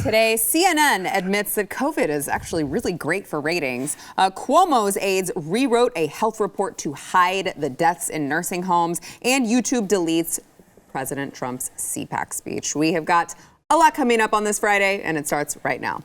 Today, CNN admits that COVID is actually really great for ratings. Cuomo's aides rewrote a health report to hide the deaths in nursing homes, and YouTube deletes President Trump's CPAC speech. We have got a lot coming up on this Friday, and it starts right now.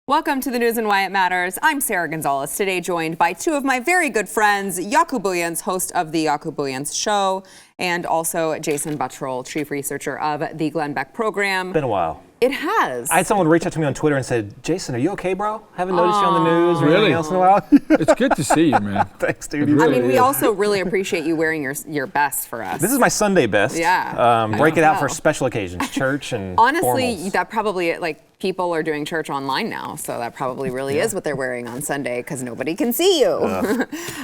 Welcome to the news and why it matters. I'm Sarah Gonzalez, today joined by two of my very good friends, Jaco Booyens, host of the Jaco Booyens Show, and also Jason Buttrell, chief researcher of the Glenn Beck program. Been a while. It has. I had someone reach out to me on Twitter and said, Jason, are you okay, bro? Haven't noticed you on the news or anything else in a while. It's good to see you, man. Thanks, dude. Really I mean, we is. also really appreciate you wearing your best for us. This is my Sunday best. Yeah. Break it out know. for special occasions, church and Honestly, formals. that probably, people are doing church online now, so that probably really is what they're wearing on Sunday because nobody can see you.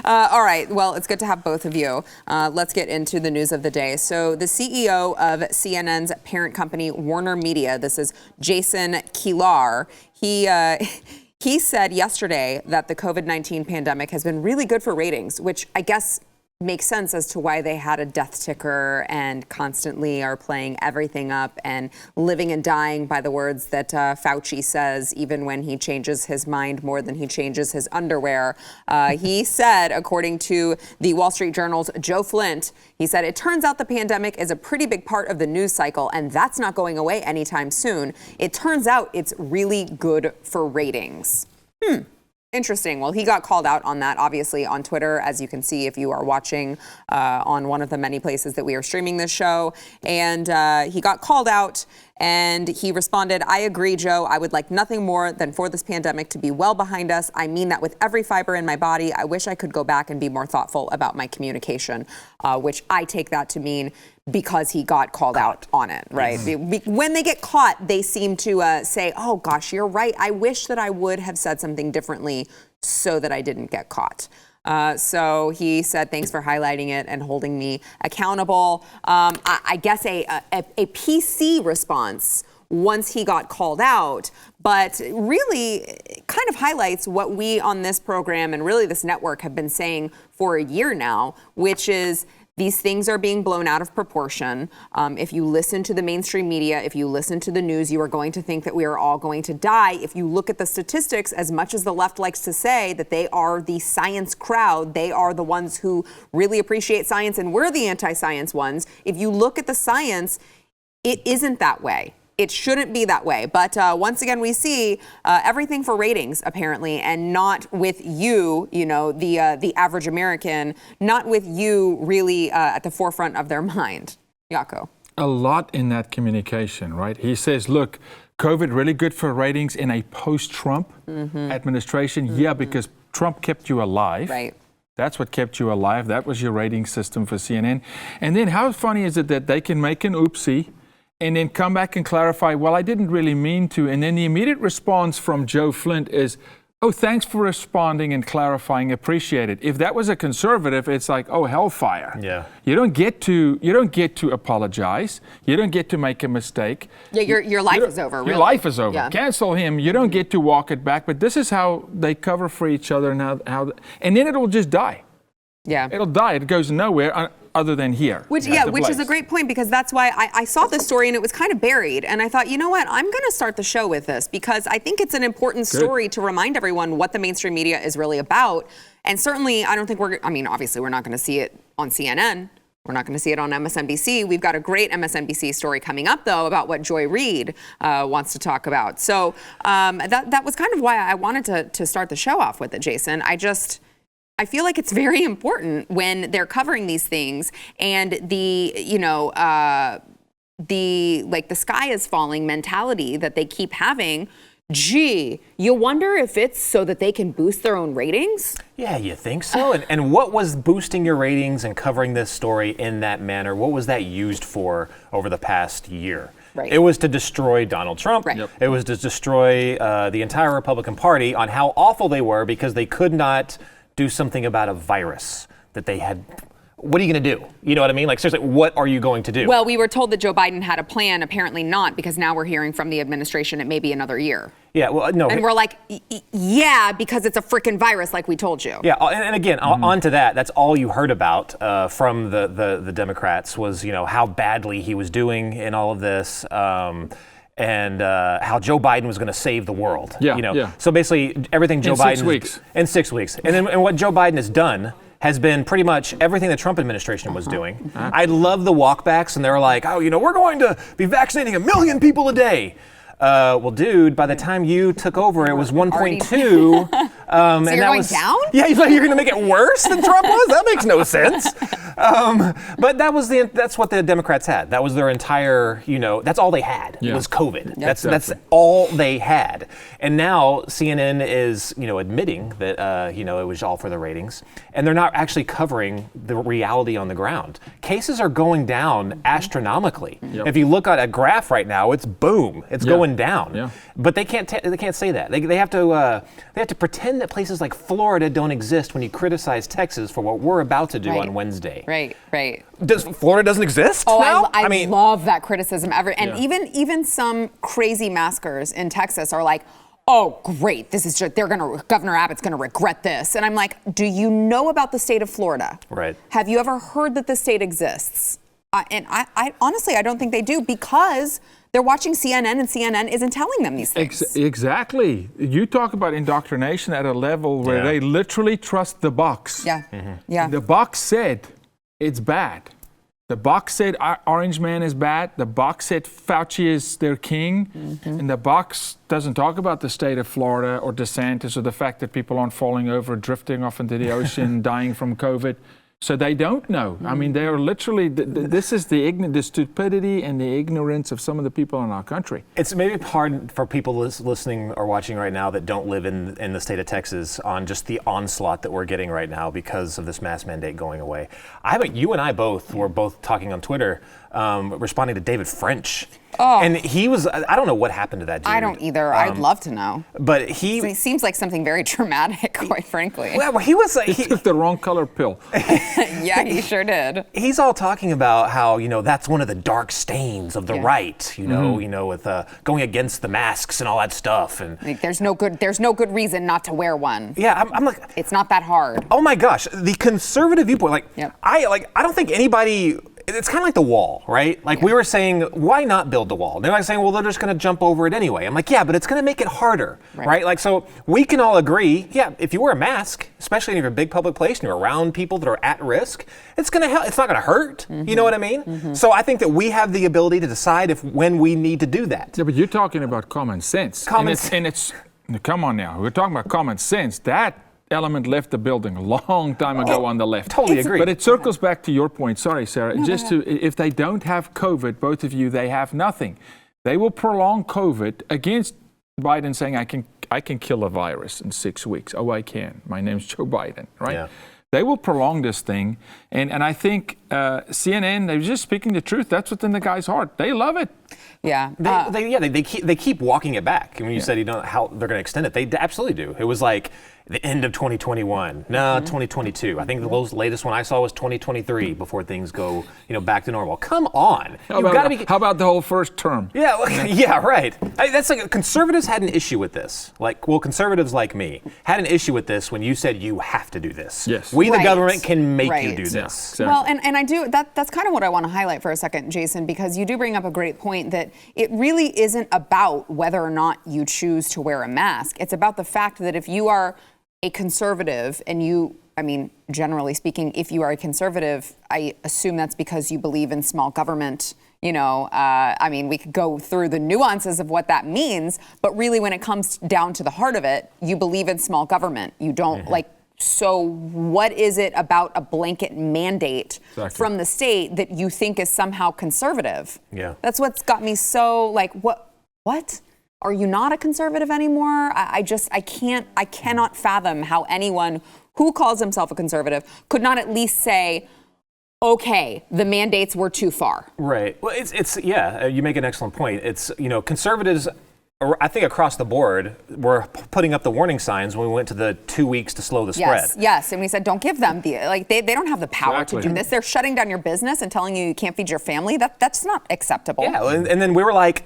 All right, well, it's good to have both of you. Let's get into the news of the day. So the CEO of CNN's parent company, Warner Media, this is Jason Kilar, he said yesterday that the COVID-19 pandemic has been really good for ratings, which I guess makes sense as to why they had a death ticker and constantly are playing everything up and living and dying by the words that Fauci says, even when he changes his mind more than he changes his underwear. He said, according to the Wall Street Journal's Joe Flint, he said, it turns out the pandemic is a pretty big part of the news cycle, and that's not going away anytime soon. It turns out it's really good for ratings. Interesting. Well, he got called out on that, obviously, on Twitter, as you can see if you are watching on one of the many places that we are streaming this show. And he got called out and he responded, I agree, Joe. I would like nothing more than for this pandemic to be well behind us. I mean that with every fiber in my body. I wish I could go back and be more thoughtful about my communication, which I take that to mean because he got called out on it, right? When they get caught, they seem to say, oh, gosh, you're right. I wish that I would have said something differently so that I didn't get caught. So he said, thanks for highlighting it and holding me accountable. I guess a PC response once he got called out, but really kind of highlights what we on this program and really this network have been saying for a year now, which is these things are being blown out of proportion. If you listen to the mainstream media, if you listen to the news, you are going to think that we are all going to die. If you look at the statistics, as much as the left likes to say that they are the science crowd, they are the ones who really appreciate science and we're the anti-science ones. If you look at the science, it isn't that way. It shouldn't be that way. But once again, we see everything for ratings, apparently, and not with you, the average American, not with you really at the forefront of their mind. Jaco. A lot in that communication, right? He says, look, COVID really good for ratings in a post-Trump administration. Yeah, because Trump kept you alive. Right. That's what kept you alive. That was your rating system for CNN. And then how funny is it that they can make an oopsie and then come back and clarify, well, I didn't really mean to. And then the immediate response from Joe Flint is, oh, thanks for responding and clarifying, appreciate it. If that was a conservative, it's like, oh, hellfire. Yeah. You don't get to apologize. You don't get to make a mistake. Yeah, your life is over, really. Your life is over. Yeah. Cancel him. You don't get to walk it back. But this is how they cover for each other and and then it'll just die. Yeah. It'll die. It goes nowhere other than here. Which is a great point, because that's why I saw this story and it was kind of buried. And I thought, you know what, I'm going to start the show with this because I think it's an important story to remind everyone what the mainstream media is really about. And certainly, I don't think obviously we're not going to see it on CNN. We're not going to see it on MSNBC. We've got a great MSNBC story coming up, though, about what Reid wants to talk about. So that was kind of why I wanted to start the show off with it, Jason. I feel like it's very important when they're covering these things and the sky is falling mentality that they keep having. Gee, you wonder if it's so that they can boost their own ratings? Yeah, you think so? And what was boosting your ratings and covering this story in that manner? What was that used for over the past year? Right. It was to destroy Donald Trump. Right. Yep. It was to destroy the entire Republican Party on how awful they were because they could not do something about a virus that they had what are you going to do? You know what I mean? Like, seriously, what are you going to do? Well, we were told that Joe Biden had a plan. Apparently not, because now we're hearing from the administration it may be another year. Yeah, well, no. And we're like, yeah, because it's a freaking virus, like we told you. Yeah, and again, on to that, that's all you heard about from the Democrats was, how badly he was doing in all of this. And how Joe Biden was going to save the world. Yeah. So basically, everything Joe Biden... In 6 weeks. And what Joe Biden has done has been pretty much everything the Trump administration was doing. I love the walkbacks, and they were like, we're going to be vaccinating 1 million people a day. Well, dude, by the time you took over, it was 1.2. So you're going down? Yeah, you're going to make it worse than Trump was? That makes no sense. But that's what the Democrats had. That was their entire, that's all they had was COVID. Yeah. That's all they had. And now CNN is, admitting that, it was all for the ratings. And they're not actually covering the reality on the ground. Cases are going down astronomically. Yep. If you look at a graph right now, it's boom. It's going down. Yeah. But they can't say that. They have to pretend that places like Florida don't exist when you criticize Texas for what we're about to do on Wednesday. Right. Florida doesn't exist Oh, now? I mean, love that criticism ever. And even some crazy maskers in Texas are like, oh, great, this is just, Governor Abbott's gonna regret this. And I'm like, do you know about the state of Florida? Right. Have you ever heard that the state exists? And I honestly, I don't think they do, because they're watching CNN and CNN isn't telling them these things. Exactly. You talk about indoctrination at a level where they literally trust the box. Yeah. Yeah. The box said it's bad. The box said Orange Man is bad. The box said Fauci is their king. And the box doesn't talk about the state of Florida or DeSantis or the fact that people aren't falling over, drifting off into the ocean, dying from COVID. So they don't know. I mean, they are literally, this is the stupidity and the ignorance of some of the people in our country. It's maybe hard for people listening or watching right now that don't live in the state of Texas on just the onslaught that we're getting right now because of this mask mandate going away. You and I were both talking on Twitter, responding to David French. Oh. And he was, I don't know what happened to that dude. I don't either. I'd love to know. But it seems like something very traumatic, quite frankly. Well, he was... He took the wrong color pill. Yeah, he sure did. He's all talking about how, that's one of the dark stains of the right, with going against the masks and all that stuff. And like, there's no good reason not to wear one. Yeah, I'm like... It's not that hard. Oh my gosh, the conservative viewpoint, I don't think anybody... It's kind of like the wall, right? Like we were saying, why not build the wall? They're like saying, well, they're just going to jump over it anyway. I'm like, yeah, but it's going to make it harder, right? Like, so we can all agree, if you wear a mask, especially in a big public place and you're around people that are at risk, it's going to help. It's not going to hurt. You know what I mean? So I think that we have the ability to decide when we need to do that. Yeah, but you're talking about common sense. Come on now, we're talking about common sense. That element left the building a long time ago on the left. Totally agree. But it circles back to your point. Sorry, Sarah. If they don't have COVID, both of you, they have nothing. They will prolong COVID against Biden saying, I can kill a virus in 6 weeks. Oh, I can. My name's Joe Biden, right? Yeah. They will prolong this thing. And I think CNN, they're just speaking the truth. That's what's in the guy's heart. They love it. Yeah. They keep walking it back. When you said how they're going to extend it, they absolutely do. It was like the end of 2021. No, 2022. I think the latest one I saw was 2023 before things go, back to normal. Come on. How about the whole first term? Yeah, right. That's like conservatives had an issue with this. Conservatives like me had an issue with this when you said you have to do this. Yes. We, the government, can make you do this. Yeah, exactly. Well, and I do, that's kind of what I want to highlight for a second, Jason, because you do bring up a great point that it really isn't about whether or not you choose to wear a mask. It's about the fact that if you are a conservative and generally speaking, if you are a conservative, I assume that's because you believe in small government. We could go through the nuances of what that means, but really when it comes down to the heart of it, you believe in small government. You don't so what is it about a blanket mandate from the state that you think is somehow conservative? Yeah. That's what's got me so what? Are you not a conservative anymore? I cannot fathom how anyone who calls himself a conservative could not at least say, okay, the mandates were too far. Right. Well, you make an excellent point. It's, conservatives I think across the board, we're putting up the warning signs when we went to the 2 weeks to slow the spread. Yes, and we said don't give them they don't have the power to do this. They're shutting down your business and telling you can't feed your family. That's not acceptable. Yeah, and then we were like,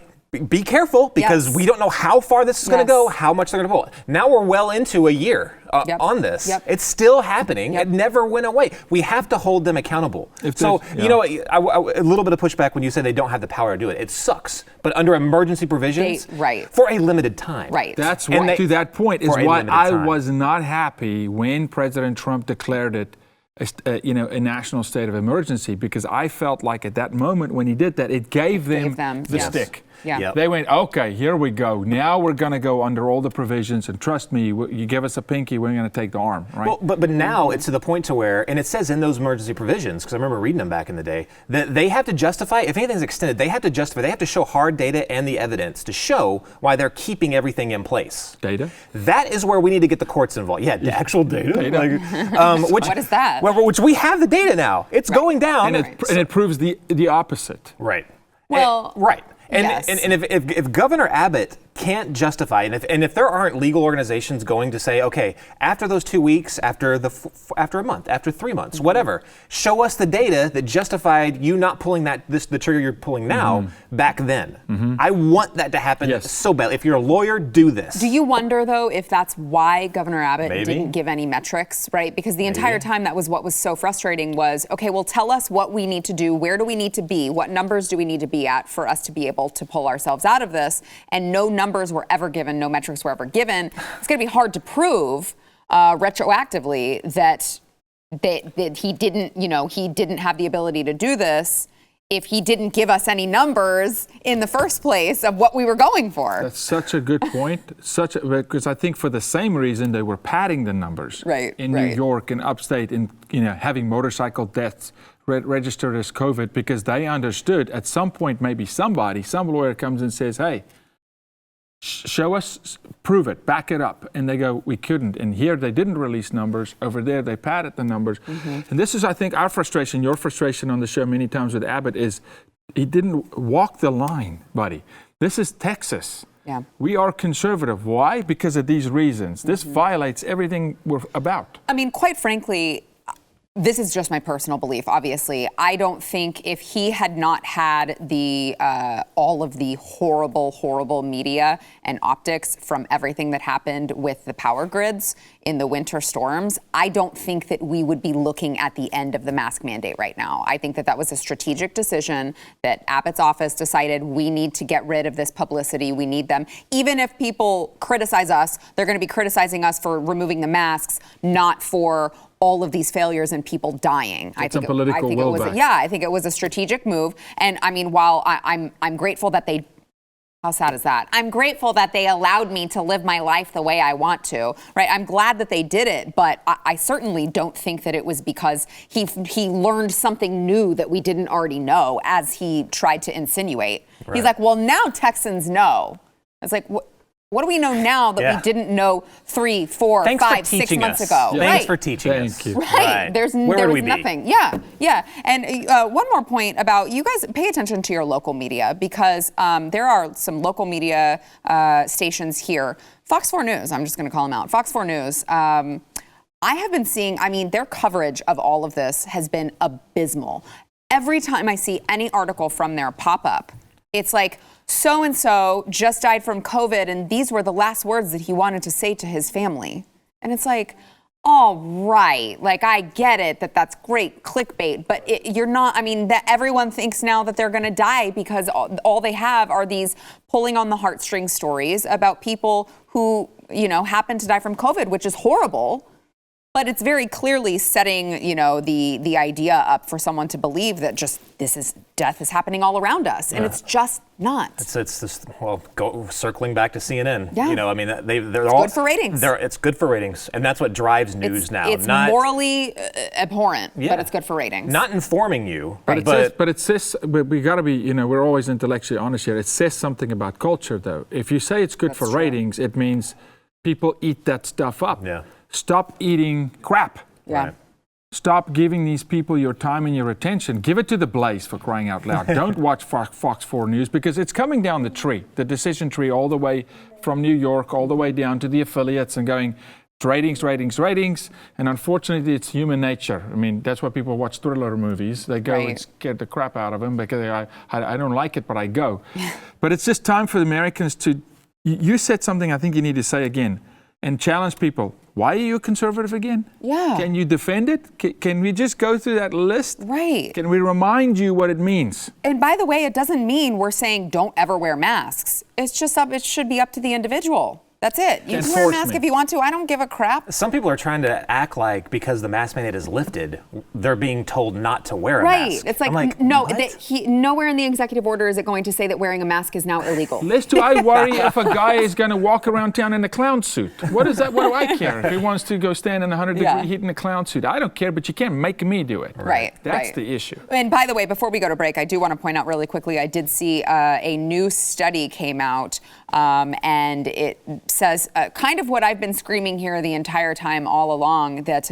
be careful because we don't know how far this is going to go, how much they're going to pull. Now we're well into a year on this. It's still happening. It never went away. We have to hold them accountable. You know, a little bit of pushback when you say they don't have the power to do it. It sucks. But under emergency provisions, for a limited time. That's why, to that point, is why I was not happy when President Trump declared it a national state of emergency, because I felt like at that moment when he did that, it gave them the stick. They went, okay, here we go. Now we're going to go under all the provisions, and trust me, you give us a pinky, we're going to take the arm, right? Well, but now it's to the point to where, and it says in those emergency provisions, because I remember reading them back in the day, that they have to justify, if anything's extended, they have to justify, they have to show hard data and the evidence to show why they're keeping everything in place. Data? That is where we need to get the courts involved. Yeah, actual data. What is that? Which we have the data now. It's going down. And it proves the opposite. Right. Well, And if Governor Abbott can't justify, and if there aren't legal organizations going to say, okay, after those 2 weeks, after a month, after 3 months, whatever, show us the data that justified you not pulling the trigger you're pulling now back then. I want that to happen so bad. If you're a lawyer, do this. Do you wonder though if that's why Governor Abbott didn't give any metrics, right? Because the entire time that was what was so frustrating was, okay, well, tell us what we need to do, where do we need to be, what numbers do we need to be at for us to be able to pull ourselves out of this, and no numbers were ever given, no metrics were ever given. It's going to be hard to prove retroactively that he didn't have the ability to do this if he didn't give us any numbers in the first place of what we were going for. That's such a good point. Because I think for the same reason they were padding the numbers in New York and upstate, and having motorcycle deaths registered as COVID, because they understood at some point maybe some lawyer comes and says, hey, show us, prove it, back it up. And they go, we couldn't. And here they didn't release numbers. Over there they padded the numbers. And this is, I think, our frustration, your frustration on the show many times with Abbott is he didn't walk the line, buddy. This is Texas. We are conservative. Why? Because of these reasons. This violates everything we're about. I mean, quite frankly, this is just my personal belief, obviously. I don't think if he had not had all of the horrible media and optics from everything that happened with the power grids in the winter storms, I don't think that we would be looking at the end of the mask mandate right now. I think that was a strategic decision that Abbott's office decided we need to get rid of this publicity. We need them. Even if people criticize us, they're going to be criticizing us for removing the masks, not for all of these failures and people dying. I think it was a strategic move. And I mean, while I'm grateful that they, how sad is that? I'm grateful that they allowed me to live my life the way I want to, right? I'm glad that they did it, but I certainly don't think that it was because he learned something new that we didn't already know, as he tried to insinuate. He's like, well, now Texans know. I was like, what do we know now that we didn't know 3, 4, 5, 6 months ago? Thanks for teaching us. Thank you. Right. There was nothing. Yeah. And one more point about, you guys pay attention to your local media, because there are some local media stations here. Fox 4 News, I'm just going to call them out. Fox 4 News. I have been seeing, their coverage of all of this has been abysmal. Every time I see any article from there pop up, it's like, so-and-so just died from COVID, and these were the last words that he wanted to say to his family. And it's like, all right, like, I get it that that's great clickbait, but you're not, that everyone thinks now that they're going to die because all they have are these pulling on the heartstrings stories about people who, happen to die from COVID, which is horrible. But it's very clearly setting, the idea up for someone to believe that just death is happening all around us, and it's just not. It's just, circling back to CNN. Yeah. They're all good for ratings. It's good for ratings, and that's what drives news now. It's not morally abhorrent, but it's good for ratings. Not informing you, but it says we got to be, we're always intellectually honest here. It says something about culture, though. If you say it's good for ratings, it means people eat that stuff up. Yeah. Stop eating crap. Yeah. Stop giving these people your time and your attention. Give it to the Blaze, for crying out loud. Don't watch Fox 4 News, because it's coming down the tree, the decision tree, all the way from New York, all the way down to the affiliates and going ratings. And unfortunately, it's human nature. I mean, that's why people watch thriller movies. They go and scare the crap out of them because I don't like it, but I go. But it's just time for the Americans to, you said something I think you need to say again and challenge people. Why are you a conservative again? Yeah. Can you defend it? Can we just go through that list? Right. Can we remind you what it means? And by the way, it doesn't mean we're saying don't ever wear masks. It's just it should be up to the individual. That's it. You can wear a mask if you want to. I don't give a crap. Some people are trying to act like because the mask mandate is lifted, they're being told not to wear a mask. Right. It's like no, nowhere in the executive order is it going to say that wearing a mask is now illegal. Lest do I worry if a guy is going to walk around town in a clown suit? What is that? What do I care if he wants to go stand in 100-degree heat in a clown suit? I don't care, but you can't make me do it. Right. That's the issue. And by the way, before we go to break, I do want to point out really quickly, I did see a new study came out, and it says kind of what I've been screaming here the entire time all along, that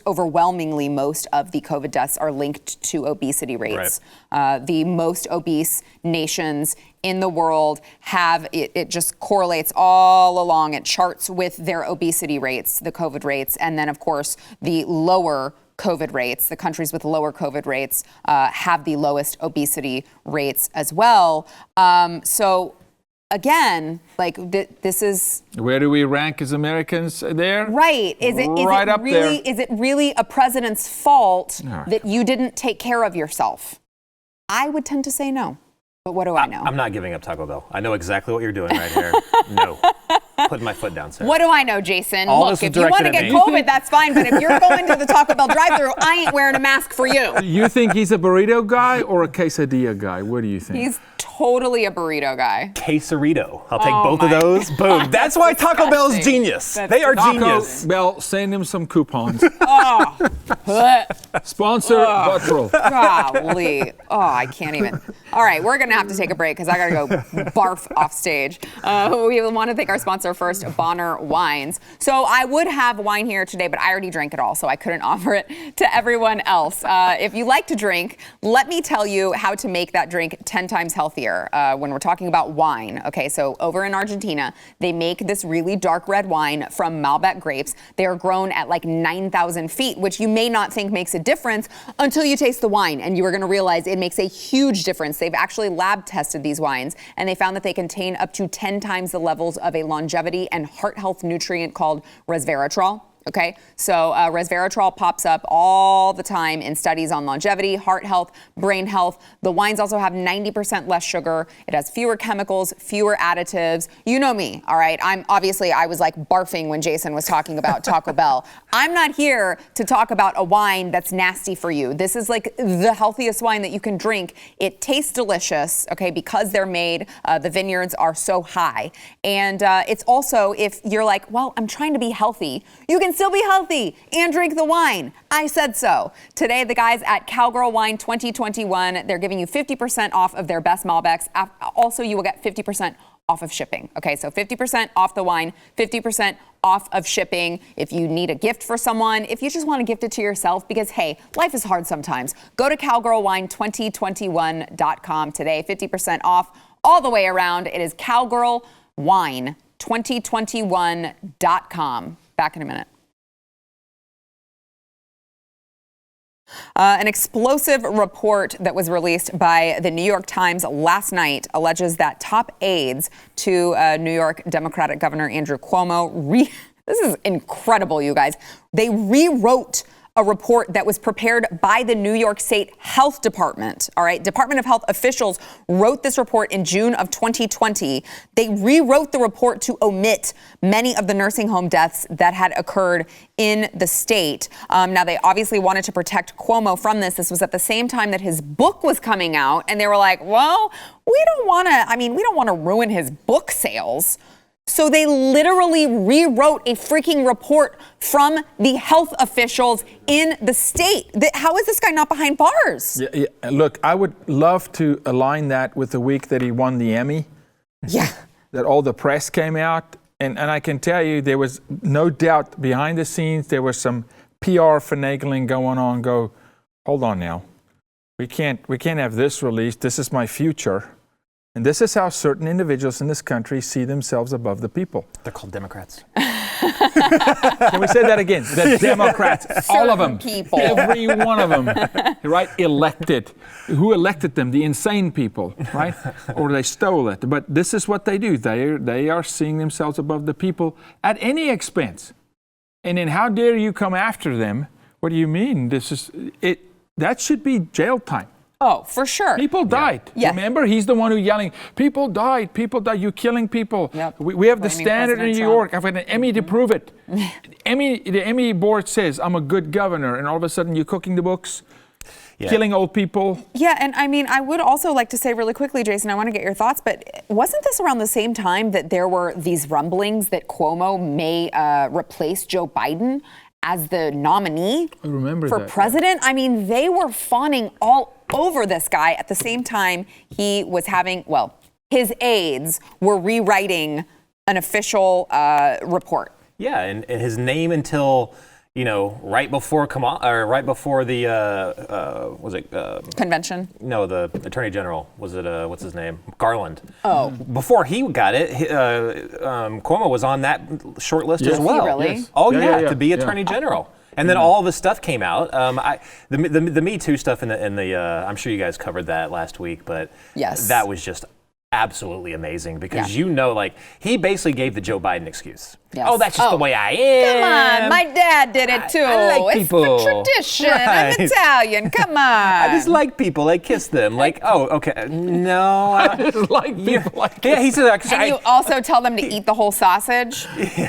overwhelmingly most of the COVID deaths are linked to obesity rates. Right. The most obese nations in the world have, it just correlates all along. It charts with their obesity rates, the COVID rates, and then of course the lower COVID rates, the countries with lower COVID rates have the lowest obesity rates as well. So again, like this is... Where do we rank as Americans there? Right. Is it really a president's fault that you didn't take care of yourself? I would tend to say no. But what do I know? I'm not giving up Taco Bell. I know exactly what you're doing right here. No. Putting my foot down, sir. What do I know, Jason? All Look, if you want to get COVID, that's fine. But if you're going to the Taco Bell drive-thru, I ain't wearing a mask for you. You think he's a burrito guy or a quesadilla guy? What do you think? He's totally a burrito guy. Quesarito. I'll take both of those. Boom. That's why Taco Bell's genius. They are genius. Taco Bell, send him some coupons. Sponsor Buttrell. Golly. Oh, I can't even. All right, we're going to have to take a break because I got to go barf off stage. We want to thank our sponsor first, Bonner Wines. So I would have wine here today, but I already drank it all, so I couldn't offer it to everyone else. If you like to drink, let me tell you how to make that drink 10 times healthier when we're talking about wine. Okay, so over in Argentina, they make this really dark red wine from Malbec grapes. They are grown at like 9,000 feet, which you may not think makes a difference until you taste the wine, and you are going to realize it makes a huge difference. They've actually lab tested these wines, and they found that they contain up to 10 times the levels of a longevity and heart health nutrient called resveratrol. Okay, so resveratrol pops up all the time in studies on longevity, heart health, brain health. The wines also have 90% less sugar. It has fewer chemicals, fewer additives. You know me, all right? I was like barfing when Jason was talking about Taco Bell. I'm not here to talk about a wine that's nasty for you. This is like the healthiest wine that you can drink. It tastes delicious, okay, because they're made, the vineyards are so high. And it's also, if you're like, well, I'm trying to be healthy, you can still be healthy and drink the wine. I said so. Today, the guys at Cowgirl Wine 2021, they're giving you 50% off of their best Malbecs. Also, you will get 50% off of shipping. Okay, so 50% off the wine, 50% off of shipping. If you need a gift for someone, if you just want to gift it to yourself, because hey, life is hard sometimes. Go to cowgirlwine2021.com today. 50% off all the way around. It is cowgirlwine2021.com. Back in a minute. An explosive report that was released by the New York Times last night alleges that top aides to New York Democratic Governor Andrew Cuomo, this is incredible, you guys, they rewrote a report that was prepared by the New York State Health Department. All right, Department of Health officials wrote this report in June of 2020. They rewrote the report to omit many of the nursing home deaths that had occurred in the state. Now, they obviously wanted to protect Cuomo from this. This was at the same time that his book was coming out, and they were like, well, we don't want to ruin his book sales. So they literally rewrote a freaking report from the health officials in the state. How is this guy not behind bars? Yeah. Look, I would love to align that with the week that he won the Emmy. Yeah. That all the press came out. And I can tell you there was no doubt behind the scenes there were some PR finagling going on. Go, hold on now. We can't have this released. This is my future. And this is how certain individuals in this country see themselves above the people. They're called Democrats. Can we say that again? The Democrats, all of them, people. every one of them, right? Elected. Who elected them? The insane people, right? Or they stole it. But this is what they do. They are seeing themselves above the people at any expense. And then how dare you come after them? What do you mean? This is it. That should be jail time. Oh, for sure. People died. Yeah. Remember, he's the one who yelling, people died, people died, you're killing people. Yep. We have the Blaming standard in President New Trump. York. I've got an Emmy to prove it. The Emmy board says, I'm a good governor, and all of a sudden you're cooking the books, killing old people. Yeah, and I mean, I would also like to say really quickly, Jason, I want to get your thoughts, but wasn't this around the same time that there were these rumblings that Cuomo may replace Joe Biden as the nominee for president? I mean, they were fawning all over this guy at the same time he was having, well, his aides were rewriting an official report. Yeah, and his name until, right before the Convention? No, the Attorney General. Was it, what's his name? Garland. Oh. Before he got it, Cuomo was on that short list as well. Really? Yes. Oh, yeah, to be Attorney General. And then all this stuff came out. The Me Too stuff in the I'm sure you guys covered that last week, but that was just absolutely amazing because he basically gave the Joe Biden excuse. Yes. Oh, that's just the way I am. Come on, my dad did it too. I like people. It's the tradition. Right. I'm Italian. Come on. I just like people. I kiss them. Like, oh, okay. No. I just like people. Yeah, he said. And you also tell them to eat the whole sausage?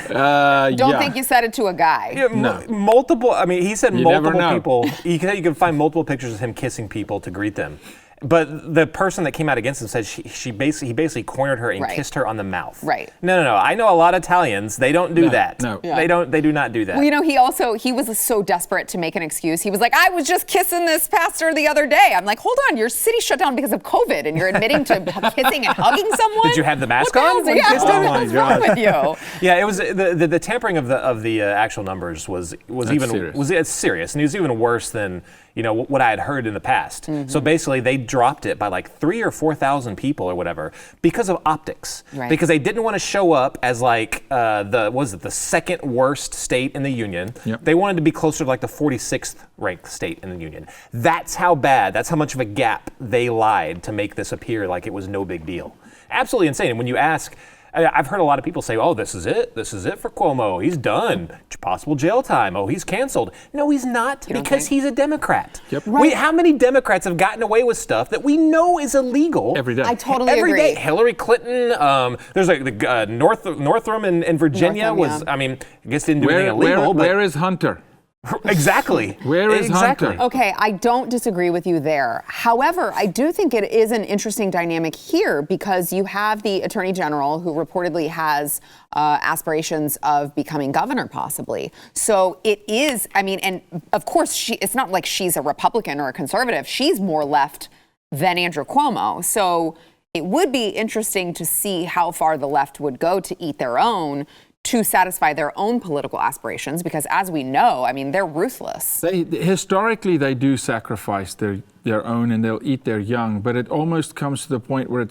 Don't think you said it to a guy. Yeah, No. Multiple. I mean, he said You multiple never know. people. You can find multiple pictures of him kissing people to greet them. But the person that came out against him said he basically cornered her and kissed her on the mouth. Right. No. I know a lot of Italians. They don't do that. No. Yeah. They do not do that. Well, he was so desperate to make an excuse. He was like, I was just kissing this pastor the other day. I'm like, hold on, your city shut down because of COVID and you're admitting to kissing and hugging someone? Did you have the mask what on? The hell, Oh my what's wrong with you? Yeah, it was the tampering of the actual numbers was serious. serious, and it was even worse than what I had heard in the past. Mm-hmm. So basically, they dropped it by like 3,000 or 4,000 people or whatever because of optics. Right. Because they didn't want to show up as like the second worst state in the union. Yep. They wanted to be closer to like the 46th ranked state in the union. That's how bad. That's how much of a gap they lied to make this appear like it was no big deal. Absolutely insane. And when you ask. I've heard a lot of people say, oh, this is it for Cuomo. He's done. Possible jail time. Oh, he's canceled. No, he's not because he's a Democrat. Yep. Right. How many Democrats have gotten away with stuff that we know is illegal? Every day. I totally agree. Every day. Hillary Clinton, there's like the Northam in Virginia I guess didn't do anything illegal. Where is Hunter? Exactly. Where is Hunter? Okay, I don't disagree with you there. However, I do think it is an interesting dynamic here because you have the Attorney General who reportedly has aspirations of becoming governor possibly. So it is, and of course, it's not like she's a Republican or a conservative. She's more left than Andrew Cuomo. So it would be interesting to see how far the left would go to eat their own to satisfy their own political aspirations, because as we know, they're ruthless. Historically, they do sacrifice their own and they'll eat their young, but it almost comes to the point where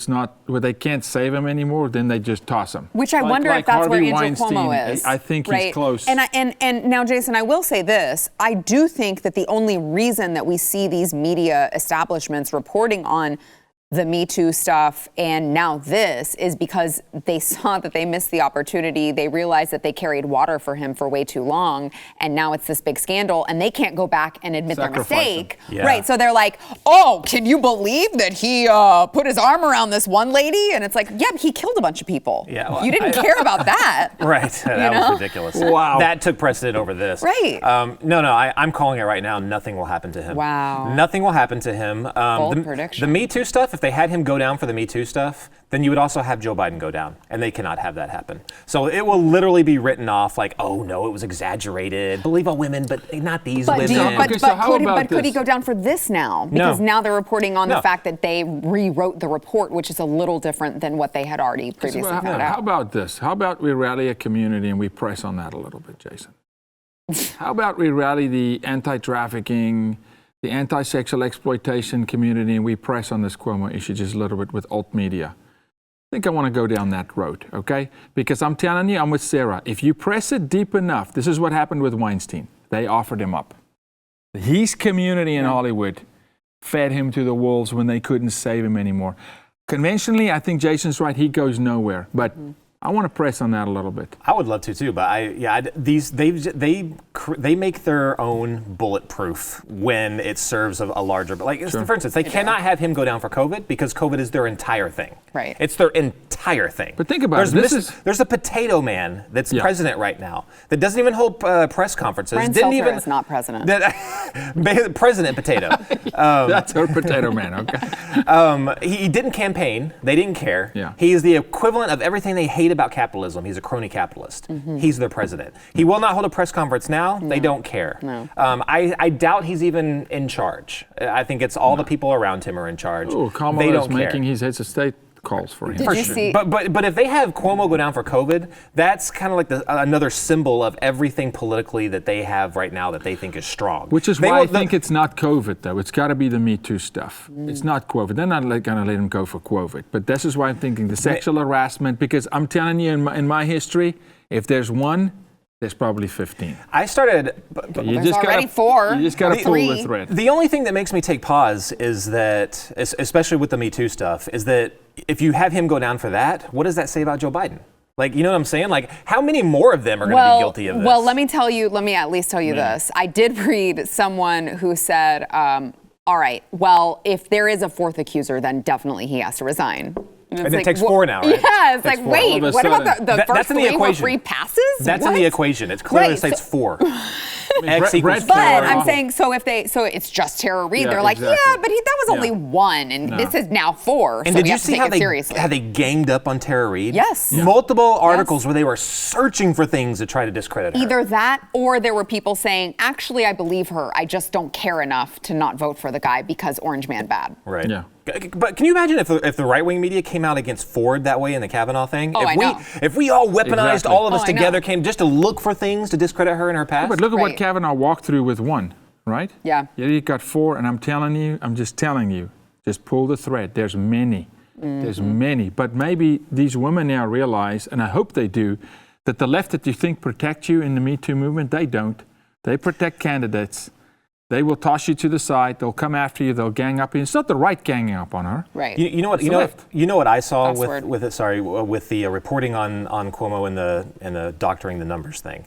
where they can't save them anymore, then they just toss them. Which I wonder if that's Harvey where Andrew Weinstein, Cuomo is. I think he's close. And now, Jason, I will say this. I do think that the only reason that we see these media establishments reporting on the Me Too stuff and now this is because they saw that they missed the opportunity. They realized that they carried water for him for way too long. And now it's this big scandal and they can't go back and admit their mistake. Yeah. Right. So they're like, oh, can you believe that he put his arm around this one lady? And it's like, yeah, but he killed a bunch of people. Yeah, well, you didn't care about that. Right. That was ridiculous. Wow. That took precedent over this. Right. I'm calling it right now. Nothing will happen to him. Wow. Nothing will happen to him. Bold prediction. The Me Too stuff, if they had him go down for the Me Too stuff, then you would also have Joe Biden go down, and they cannot have that happen. So it will literally be written off like, oh no, it was exaggerated. Believe all women, but not these women. Could he go down for this now? Because now they're reporting on the fact that they rewrote the report, which is a little different than what they had already previously found out. How about this? How about we rally a community and we press on that a little bit, Jason? How about we rally the anti-trafficking, the anti-sexual exploitation community, and we press on this Cuomo issue just a little bit with alt media? I think I want to go down that road, okay? Because I'm telling you, I'm with Sarah. If you press it deep enough, this is what happened with Weinstein. They offered him up. His community in Hollywood fed him to the wolves when they couldn't save him anymore. Conventionally, I think Jason's right. He goes nowhere. But I want to press on that a little bit. I would love to too, but they make their own bulletproof when it serves a larger. Like for instance, they cannot have him go down for COVID because COVID is their entire thing. Right. It's their entire thing. But think about it. There's a potato man that's president right now that doesn't even hold press conferences. Brian Stelter is not president. President Potato. That's her potato man. Okay. He didn't campaign. They didn't care. Yeah. He is the equivalent of everything they hate about capitalism. He's a crony capitalist. He's their president. He will not hold a press conference now. No. They don't care. No. I doubt he's even in charge. I think it's all the people around him are in charge. Oh, Kamala is making his heads of state calls for him. Did you see? But if they have Cuomo go down for COVID, that's kind of like another symbol of everything politically that they have right now that they think is strong. Which is why I think it's not COVID, though. It's got to be the Me Too stuff. It's not COVID. They're not going to let him go for COVID. But this is why I'm thinking the sexual harassment, because I'm telling you, in my history, if there's one, there's probably 15. I started. There's already 4. You just got to pull the thread. The only thing that makes me take pause is that, especially with the Me Too stuff, is that if you have him go down for that, what does that say about Joe Biden? Like, you know what I'm saying? Like, how many more of them are going to be guilty of this? Well, let me at least tell you this. I did read someone who said, all right, well, if there is a 4th accuser, then definitely he has to resign. And it takes 4 now, right? Yeah, it's like, wait, what about the first 3 were free passes? That's in the equation. It's clearly states 4. X equals 4. But I'm saying, so it's just Tara Reid. They're like, but that was only 1, and this is now 4. And so did you see how they ganged up on Tara Reid? Yes. Yeah. Multiple articles where they were searching for things to try to discredit her. Either that, or there were people saying, actually, I believe her. I just don't care enough to not vote for the guy because Orange Man bad. Right. Yeah. But can you imagine if the right-wing media came out against Ford that way in the Kavanaugh thing? Oh, If we all weaponized all of us together, came just to look for things to discredit her in her past? Yeah, but look at what Kavanaugh walked through with 1, right? Yeah. You got 4, and I'm just telling you, just pull the thread. There's many. There's many. But maybe these women now realize, and I hope they do, that the left that you think protect you in the Me Too movement, they don't. They protect candidates. They will toss you to the side. They'll come after you. They'll gang up. It's not the right ganging up on her. Right. You know what I saw with the reporting on Cuomo and the doctoring the numbers thing.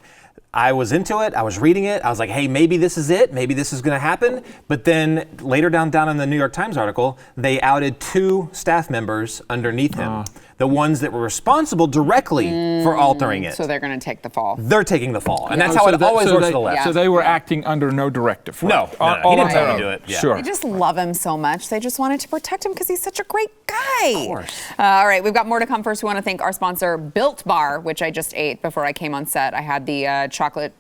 I was into it. I was reading it. I was like, hey, maybe this is it. Maybe this is going to happen. But then later down in the New York Times article, they outed 2 staff members underneath him. The ones that were responsible directly for altering it. So they're going to take the fall. They're taking the fall. And that's how it always works to the left. So they were acting under no directive. Right? No, he didn't tell them to do it. Yeah. Sure. They just love him so much. They just wanted to protect him because he's such a great guy. Of course. All right, we've got more to come. First, we want to thank our sponsor, Built Bar, which I just ate before I came on set. I had the chocolate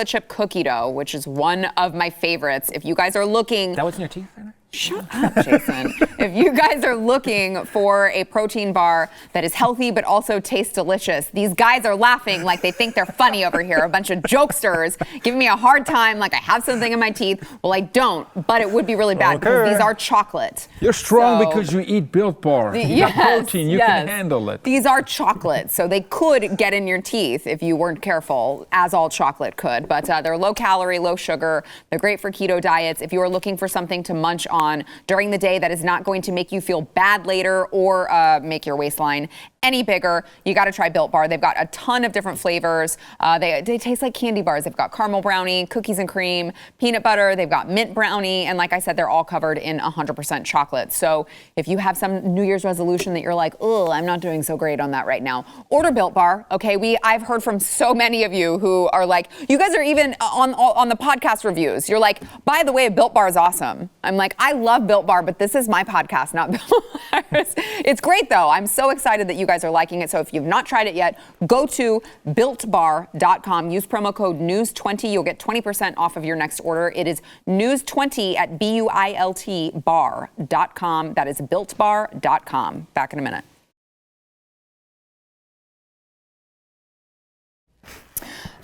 chip cookie dough, which is one of my favorites. If you guys are looking... That was in your teeth, Anna? Shut up, Jason. If you guys are looking for a protein bar that is healthy but also tastes delicious, these guys are laughing like they think they're funny over here. A bunch of jokesters giving me a hard time like I have something in my teeth. Well, I don't, but it would be really bad because these are chocolate. You're strong because you eat Built Bar. You got protein. You can handle it. These are chocolate, so they could get in your teeth if you weren't careful, as all chocolate could. But they're low calorie, low sugar. They're great for keto diets. If you are looking for something to munch on during the day that is not going to make you feel bad later or make your waistline any bigger, you got to try Built Bar. They've got a ton of different flavors. They taste like candy bars. They've got caramel brownie, cookies and cream, peanut butter. They've got mint brownie. And like I said, they're all covered in 100% chocolate. So if you have some New Year's resolution that you're like, oh, I'm not doing so great on that right now, order Built Bar. Okay, I've heard from so many of you who are like, you guys are even on the podcast reviews. You're like, by the way, Built Bar is awesome. I'm like, I love Built Bar, but this is my podcast, not Built Bar's. It's great though. I'm so excited that you guys are liking it. So if you've not tried it yet, go to BuiltBar.com. Use promo code News20. You'll get 20% off of your next order. It is News20 at BUILT bar.com. That is BuiltBar.com. Back in a minute.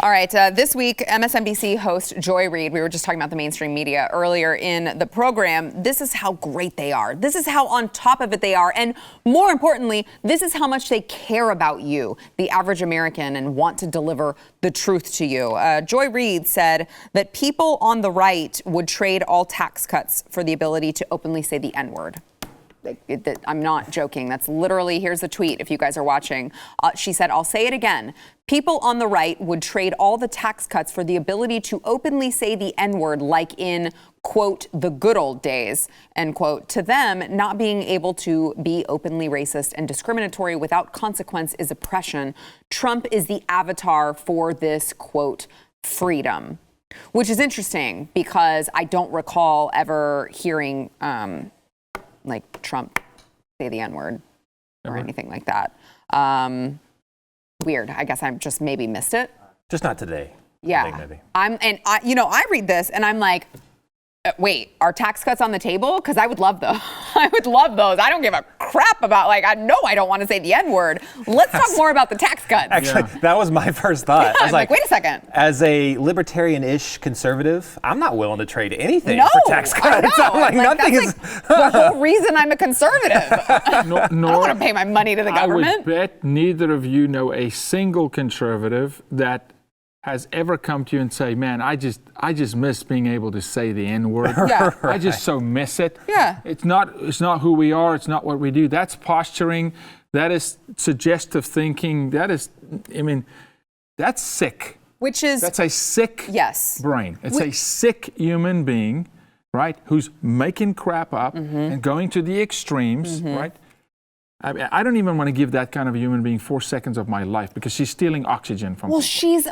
All right, this week, MSNBC host Joy Reid, we were just talking about the mainstream media earlier in the program. This is how great they are. This is how on top of it they are. And more importantly, this is how much they care about you, the average American, and want to deliver the truth to you. Joy Reid said that people on the right would trade all tax cuts for the ability to openly say the N-word. I'm not joking. That's literally, here's the tweet if you guys are watching. She said, I'll say it again. People on the right would trade all the tax cuts for the ability to openly say the N-word like in, quote, the good old days, end quote. To them, not being able to be openly racist and discriminatory without consequence is oppression. Trump is the avatar for this, quote, freedom. Which is interesting because I don't recall ever hearing like Trump say the N-word or anything like that. Weird. I guess I just maybe missed it. Just not today. Yeah. I think maybe. I read this and I'm like, wait, are tax cuts on the table? Because I would love those. I would love those. I don't give a crap about, I don't want to say the N-word. Let's talk more about the tax cuts. Actually, that was my first thought. Yeah, I was like, wait a second. As a libertarian-ish conservative, I'm not willing to trade anything No, for tax cuts. I know. Nothing is. The whole reason I'm a conservative. I don't want to pay my money to the government. I would bet neither of you know a single conservative that has ever come to you and say, man, I just miss being able to say the N-word. Yeah. I just so miss it. Yeah. It's not who we are. It's not what we do. That's posturing. That is suggestive thinking. That's sick. That's a sick brain. It's a sick human being, right, who's making crap up and going to the extremes, right? I don't even want to give that kind of a human being 4 seconds of my life because she's stealing oxygen from me. Well, she's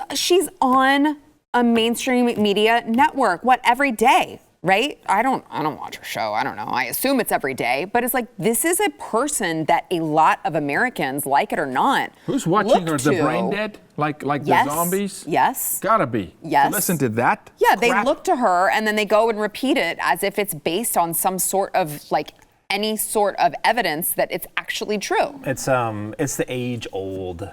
on a mainstream media network, every day, right? I don't watch her show. I don't know. I assume it's every day, but it's like, this is a person that a lot of Americans, like it or not, who's watching her? The brain dead? Like the zombies? Yes. Gotta be. Yes. To listen to that? Yeah, crap. they look to her and then they go and repeat it as if it's based on some sort of any sort of evidence that it's actually true. It's the age-old,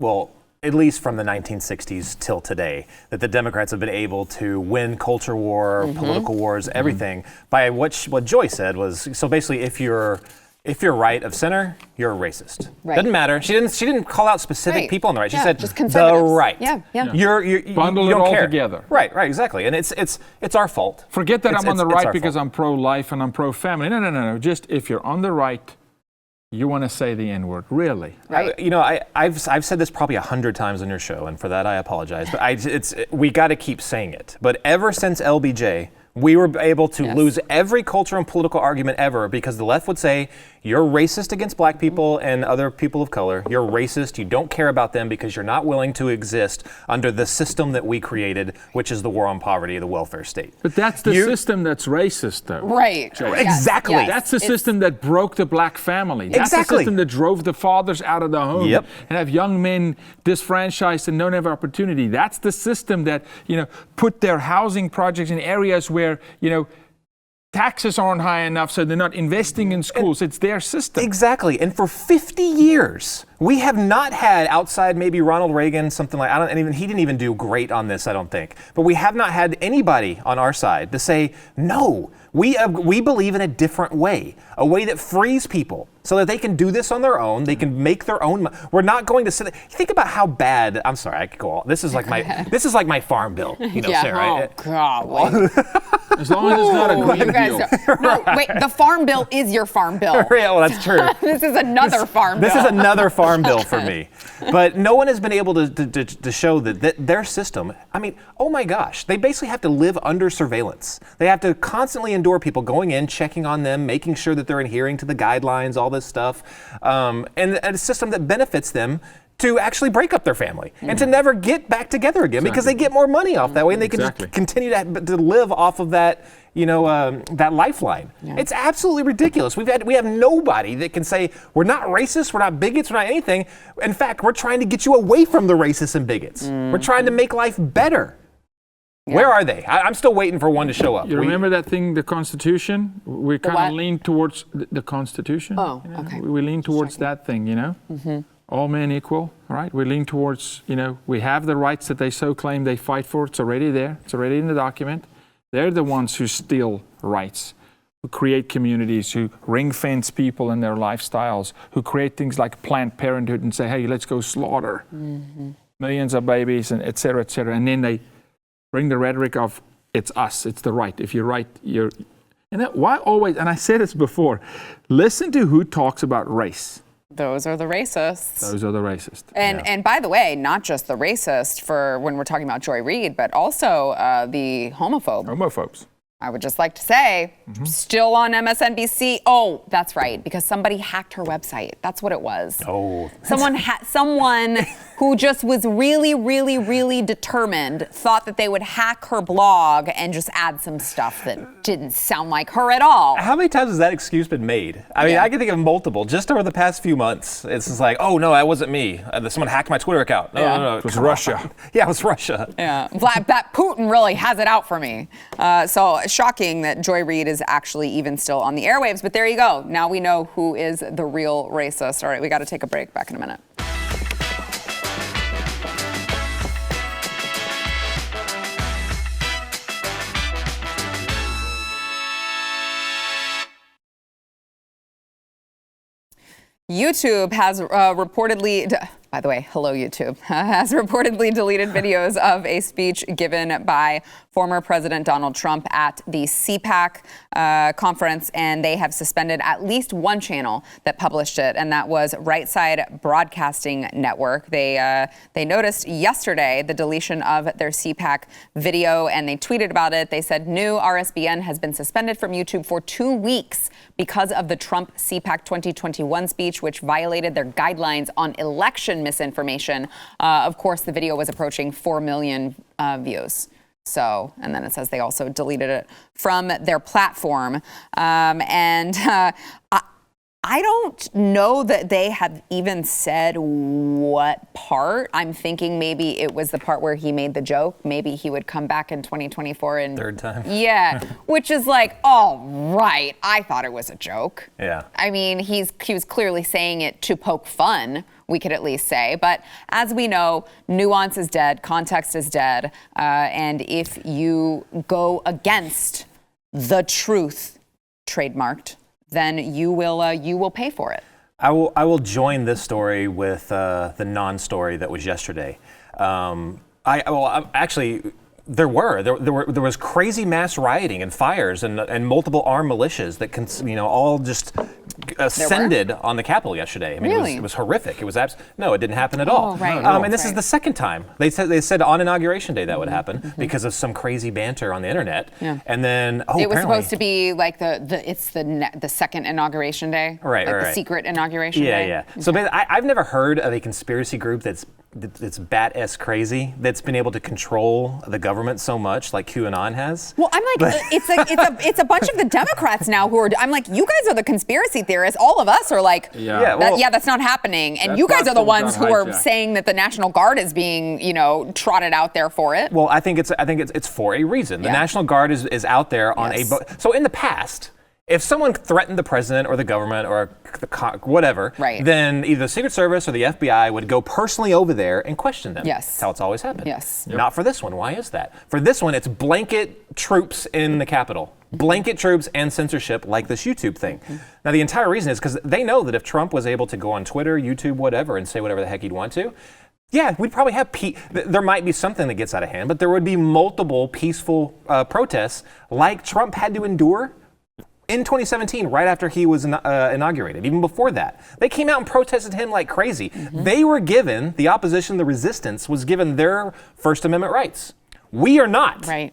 well, at least from the 1960s till today, that the Democrats have been able to win culture war, political wars, everything by what Joy said was, so basically if you're right of center, you're a racist. Right. Doesn't matter. She didn't call out specific people on the right. She said just the right. Yeah. You bundle you don't it all care. together. Right, exactly. And it's our fault. Forget that I'm on the right because fault. I'm pro-life and I'm pro-family. No. Just if you're on the right, you want to say the N-word. Really? Right. I've said this probably 100 times on your show, and for that I apologize. But we got to keep saying it. But ever since LBJ, we were able to lose every cultural and political argument ever because the left would say, you're racist against black people and other people of color. You're racist. You don't care about them because you're not willing to exist under the system that we created, which is the war on poverty, the welfare state. But that's the system that's racist, though. Right. Exactly. Yes. That's the system that broke the black family. That's the system that drove the fathers out of the home and have young men disfranchised and don't have opportunity. That's the system that, put their housing projects in areas where, taxes aren't high enough, so they're not investing in schools. It's their system. Exactly. And for 50 years, we have not had, outside maybe Ronald Reagan, something like, he didn't even do great on this, I don't think. But we have not had anybody on our side to say, no, we believe in a different way, a way that frees people so that they can do this on their own. They can make their own. We're not going to sit. Think about how bad. I'm sorry, I could go all. This is like my farm bill. Sarah. Oh God. As long as it's not a green deal. No, wait. The farm bill is your farm bill. Yeah, well, that's true. This is another farm bill. This is another farm bill for me. But no one has been able to show that their system. Oh my gosh, they basically have to live under surveillance. They have to constantly endure people going in, checking on them, making sure that they're adhering to the guidelines, all this stuff, and a system that benefits them to actually break up their family and to never get back together again because they get more money off that way and they can just continue to live off of that, that lifeline. Yeah. It's absolutely ridiculous. We have nobody that can say we're not racist, we're not bigots, we're not anything. In fact, we're trying to get you away from the racists and bigots. We're trying to make life better. Yeah. Where are they? I'm still waiting for one to show up. You remember that thing, the Constitution? We kind of lean towards the Constitution. Oh, okay. We lean towards that thing, Mm-hmm. all men equal, right? We lean towards, we have the rights that they so claim they fight for. It's already there. It's already in the document. They're the ones who steal rights, who create communities, who ring fence people and their lifestyles, who create things like Planned Parenthood and say, hey, let's go slaughter millions of babies, and et cetera, et cetera. And then they bring the rhetoric of, it's us, it's the right. If you're right, you're... And that, why always, and I said this before, listen to who talks about race. Those are the racists. Those are the racists. And by the way, not just the racist for when we're talking about Joy Reid, but also the homophobe. Homophobes. I would just like to say, still on MSNBC. Oh, that's right, because somebody hacked her website. That's what it was. Oh. Someone who just was really, really, really determined, thought that they would hack her blog and just add some stuff that didn't sound like her at all. How many times has that excuse been made? I mean, I can think of multiple. Just over the past few months, it's just like, oh, no, that wasn't me. Someone hacked my Twitter account. No. It was Russia. Yeah, it was Russia. Yeah, that Putin really has it out for me. So shocking that Joy Reid is actually even still on the airwaves. But there you go. Now we know who is the real racist. All right, we got to take a break. Back in a minute. YouTube has reportedly, by the way, hello YouTube, has reportedly deleted videos of a speech given by former President Donald Trump at the CPAC conference, and they have suspended at least one channel that published it, and that was Right Side Broadcasting Network. They noticed yesterday the deletion of their CPAC video, and they tweeted about it. They said new RSBN has been suspended from YouTube for 2 weeks because of the Trump CPAC 2021 speech, which violated their guidelines on election misinformation. Of course, the video was approaching 4 million views. So, and then it says they also deleted it from their platform. I don't know that they have even said what part. I'm thinking maybe it was the part where he made the joke. Maybe he would come back in 2024 and... Third time. Yeah, which is like, oh, right. I thought it was a joke. Yeah. I mean, he was clearly saying it to poke fun, we could at least say. But as we know, nuance is dead, context is dead. And if you go against the truth, trademarked, then you will pay for it. I will join this story with the non-story that was yesterday. Actually, there was crazy mass rioting and fires and multiple armed militias that all just ascended on the Capitol yesterday. I mean, really? it was horrific. It was no, it didn't happen at all. Oh, right. And this is the second time they said on Inauguration Day that would happen because of some crazy banter on the internet. Yeah. And then it was supposed to be like the second Inauguration Day, right? The secret Inauguration Day. Yeah. So I've never heard of a conspiracy group that's bat-ass crazy that's been able to control the government so much like QAnon has. Well, I'm like, it's a bunch of the Democrats now who are. I'm like, you guys are the conspiracy theorists. All of us are like, that's not happening. And you guys are the ones who are saying that the National Guard is being, trotted out there for it. Well, I think it's for a reason. The National Guard is out there on so in the past, if someone threatened the president or the government or whatever, then either the Secret Service or the FBI would go personally over there and question them. Yes. That's how it's always happened. Yes. Yep. Not for this one. Why is that? For this one, it's blanket troops in the Capitol. Blanket troops and censorship like this YouTube thing. Now, the entire reason is because they know that if Trump was able to go on Twitter, YouTube, whatever, and say whatever the heck he'd want to, we'd probably have there might be something that gets out of hand, but there would be multiple peaceful protests like Trump had to endure in 2017, right after he was inaugurated, even before that. They came out and protested him like crazy. They were given, the opposition, the resistance, was given their First Amendment rights. We are not. Right.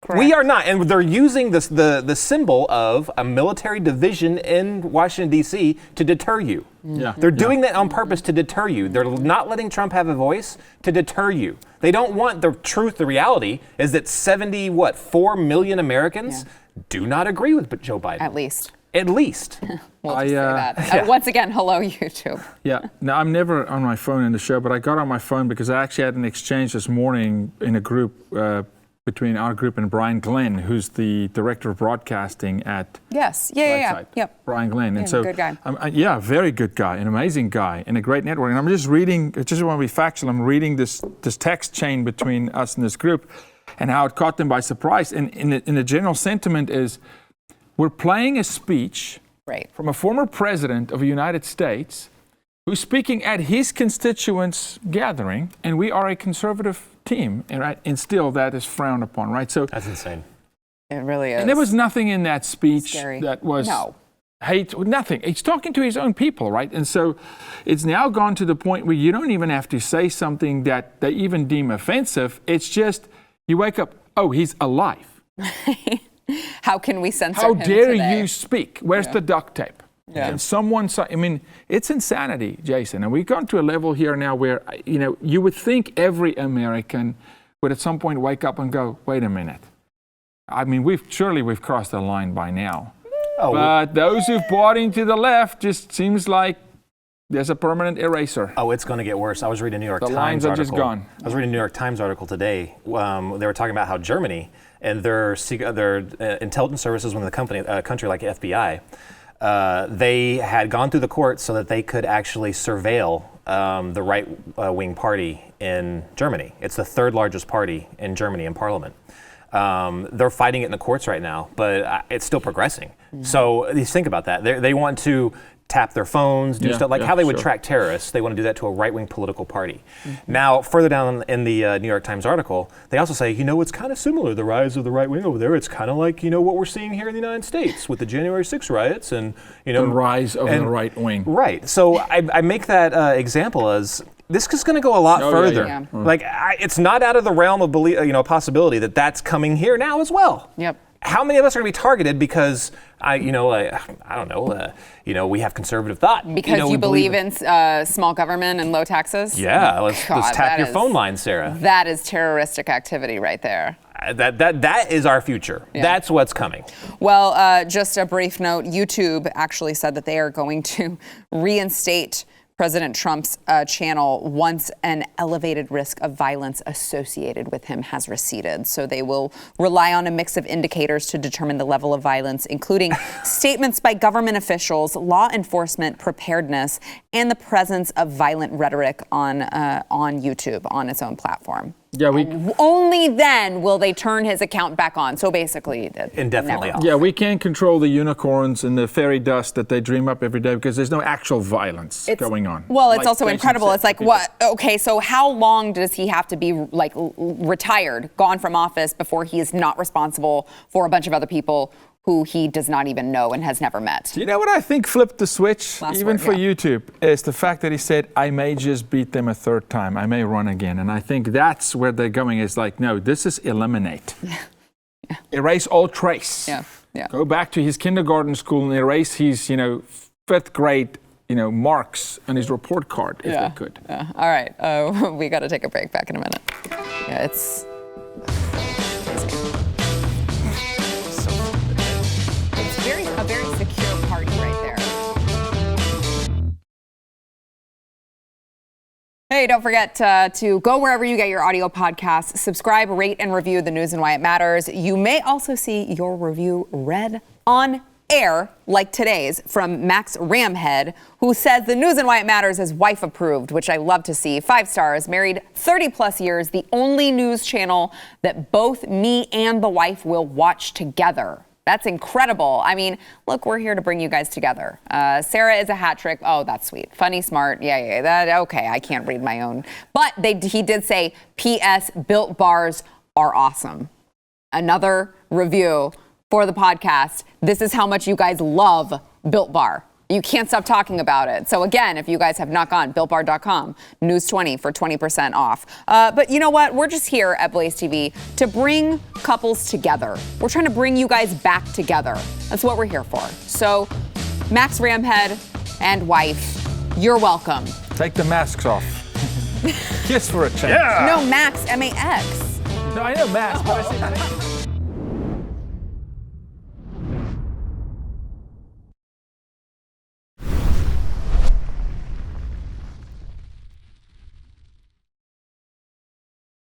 Correct. We are not. And they're using the symbol of a military division in Washington, D.C. to deter you. Yeah. They're doing that on purpose to deter you. They're not letting Trump have a voice to deter you. They don't want the truth. The reality is that 4 million Americans do not agree with Joe Biden. At least. We'll just say that. Once again, hello, YouTube. Yeah. Now, I'm never on my phone in the show, but I got on my phone because I actually had an exchange this morning in a group between our group and Brian Glenn, who's the director of broadcasting at Yes. Yeah. Yep. Brian Glenn. And so, good guy. Very good guy, an amazing guy, and a great network. And I'm just reading, just want to be factual, I'm reading this text chain between us and this group and how it caught them by surprise. And in the general sentiment is, we're playing a speech from a former president of the United States who's speaking at his constituents' gathering, and we are a conservative team, and still that is frowned upon, right? So that's insane. It really is. And there was nothing in that speech that was hate, nothing. He's talking to his own people, right? And so it's now gone to the point where you don't even have to say something that they even deem offensive. It's just, you wake up, oh, he's alive. How can we censor him today? How dare you speak? Where's the duct tape? Yeah. And someone, it's insanity, Jason. And we've gone to a level here now where, you would think every American would at some point wake up and go, wait a minute. We've crossed the line by now. But those who've bought into the left, just seems like there's a permanent eraser. Oh, it's going to get worse. I was reading a New York Times article. The lines are just gone. I was reading a New York Times article today. They were talking about how Germany and their intelligence services within the country like FBI, they had gone through the courts so that they could actually surveil the right-wing party in Germany. It's the third largest party in Germany in parliament. They're fighting it in the courts right now, but it's still progressing. Mm-hmm. So you think about that. They want to tap their phones, do stuff like how they would track terrorists. They want to do that to a right-wing political party. Mm-hmm. Now, further down in the New York Times article, they also say, it's kind of similar, the rise of the right wing over there. It's kind of like, what we're seeing here in the United States with the January 6th riots and, the rise of the right wing. Right. So I make that example as this is going to go a lot further. Yeah. Like, it's not out of the realm of possibility that that's coming here now as well. Yep. How many of us are going to be targeted because I don't know, we have conservative thought. Because you believe in small government and low taxes? Yeah, let's tap your phone line, Sarah. That is terroristic activity right there. That is our future. Yeah. That's what's coming. Well, just a brief note, YouTube actually said that they are going to reinstate President Trump's channel once an elevated risk of violence associated with him has receded. So they will rely on a mix of indicators to determine the level of violence, including statements by government officials, law enforcement, preparedness, and the presence of violent rhetoric on YouTube, on its own platform. Yeah, only then will they turn his account back on. So basically, indefinitely off. Yeah, we can't control the unicorns and the fairy dust that they dream up every day because there's no actual violence going on. Well, it's also incredible. It's like, what? Okay, so how long does he have to be retired, gone from office before he is not responsible for a bunch of other people who he does not even know and has never met? Do you know what I think flipped the switch, YouTube, is the fact that he said, I may just beat them a third time. I may run again. And I think that's where they're going, is like, no, this is eliminate. Yeah. Erase all trace. Yeah. Go back to his kindergarten school and erase his, fifth grade, marks on his report card, if they could. Yeah. All right. We got to take a break. Back in a minute. Yeah, it's a very secure party right there. Hey, don't forget to go wherever you get your audio podcasts. Subscribe, rate, and review The News and Why It Matters. You may also see your review read on air, like today's, from Max Ramhead, who says The News and Why It Matters is wife approved, which I love to see. 5 stars, married 30 plus years, the only news channel that both me and the wife will watch together. That's incredible. I mean, look, we're here to bring you guys together. Sarah is a hat trick. Oh, that's sweet. Funny, smart. Yeah. Okay, I can't read my own. But he did say, P.S. Built bars are awesome. Another review for the podcast. This is how much you guys love Built Bar. You can't stop talking about it. So again, if you guys have not gone, BuiltBar.com, News20 for 20% off. But you know what? We're just here at BlazeTV to bring couples together. We're trying to bring you guys back together. That's what we're here for. So Max Ramhead and wife, you're welcome. Take the masks off. Kiss for a change. Yeah. No, Max, M-A-X. No, I know Max, but I said